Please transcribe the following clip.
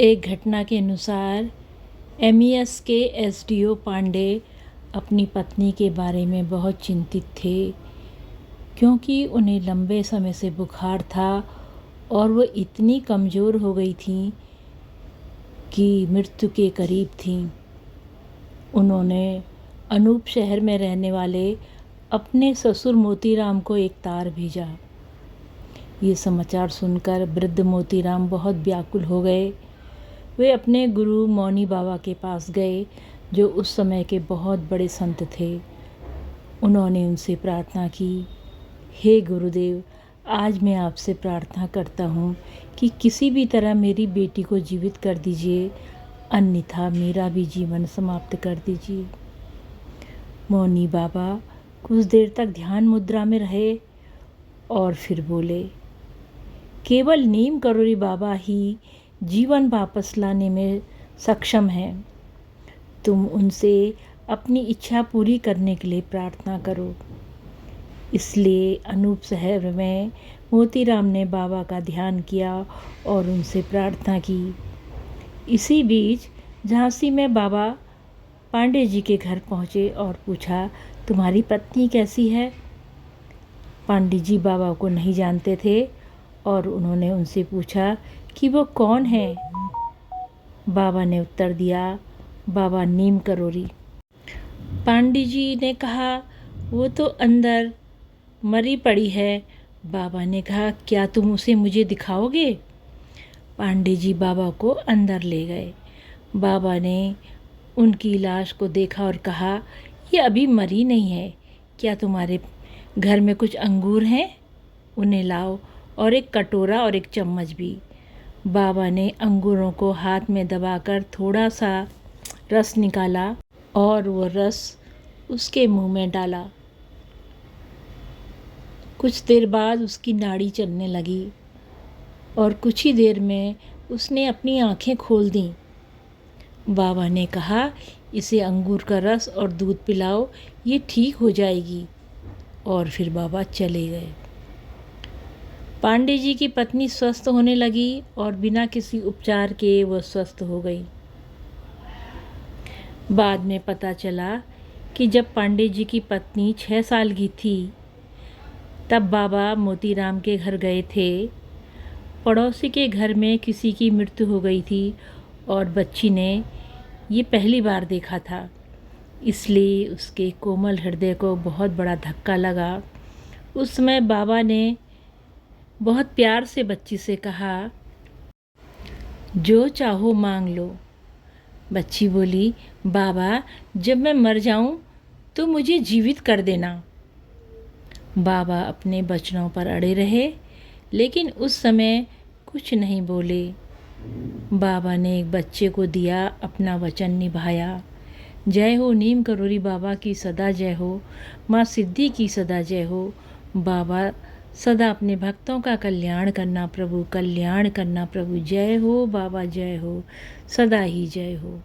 एक घटना के अनुसार एमईएस के एसडीओ पांडे अपनी पत्नी के बारे में बहुत चिंतित थे, क्योंकि उन्हें लंबे समय से बुखार था और वो इतनी कमज़ोर हो गई थीं कि मृत्यु के करीब थीं। उन्होंने अनूप शहर में रहने वाले अपने ससुर मोतीराम को एक तार भेजा। ये समाचार सुनकर वृद्ध मोतीराम बहुत व्याकुल हो गए। वे अपने गुरु मौनी बाबा के पास गए, जो उस समय के बहुत बड़े संत थे। उन्होंने उनसे प्रार्थना की, हे गुरुदेव, आज मैं आपसे प्रार्थना करता हूँ कि किसी भी तरह मेरी बेटी को जीवित कर दीजिए, अन्यथा मेरा भी जीवन समाप्त कर दीजिए। मौनी बाबा कुछ देर तक ध्यान मुद्रा में रहे और फिर बोले, केवल नीम करोली बाबा ही जीवन वापस लाने में सक्षम हैं। तुम उनसे अपनी इच्छा पूरी करने के लिए प्रार्थना करो। इसलिए अनूप शहर में मोतीराम ने बाबा का ध्यान किया और उनसे प्रार्थना की। इसी बीच झांसी में बाबा पांडे जी के घर पहुँचे और पूछा, तुम्हारी पत्नी कैसी है? पांडे जी बाबा को नहीं जानते थे और उन्होंने उनसे पूछा कि वो कौन है। बाबा ने उत्तर दिया, बाबा नीम करोली। पांडे जी ने कहा, वो तो अंदर मरी पड़ी है। बाबा ने कहा, क्या तुम उसे मुझे दिखाओगे? पांडे जी बाबा को अंदर ले गए। बाबा ने उनकी लाश को देखा और कहा, ये अभी मरी नहीं है। क्या तुम्हारे घर में कुछ अंगूर हैं? उन्हें लाओ, और एक कटोरा और एक चम्मच भी। बाबा ने अंगूरों को हाथ में दबाकर थोड़ा सा रस निकाला और वो रस उसके मुंह में डाला। कुछ देर बाद उसकी नाड़ी चलने लगी और कुछ ही देर में उसने अपनी आंखें खोल दी। बाबा ने कहा, इसे अंगूर का रस और दूध पिलाओ, ये ठीक हो जाएगी। और फिर बाबा चले गए। पांडे जी की पत्नी स्वस्थ होने लगी और बिना किसी उपचार के वह स्वस्थ हो गई। बाद में पता चला कि जब पांडे जी की पत्नी 6 साल की थी, तब बाबा मोतीराम के घर गए थे। पड़ोसी के घर में किसी की मृत्यु हो गई थी और बच्ची ने ये पहली बार देखा था, इसलिए उसके कोमल हृदय को बहुत बड़ा धक्का लगा। उस समय बाबा ने बहुत प्यार से बच्ची से कहा, जो चाहो मांग लो। बच्ची बोली, बाबा, जब मैं मर जाऊं तो मुझे जीवित कर देना। बाबा अपने वचनों पर अड़े रहे, लेकिन उस समय कुछ नहीं बोले। बाबा ने एक बच्चे को दिया, अपना वचन निभाया। जय हो नीम करोली बाबा की सदा जय हो, माँ सिद्धि की सदा जय हो। बाबा सदा अपने भक्तों का कल्याण करना प्रभु, कल्याण करना प्रभु। जय हो बाबा, जय हो, सदा ही जय हो।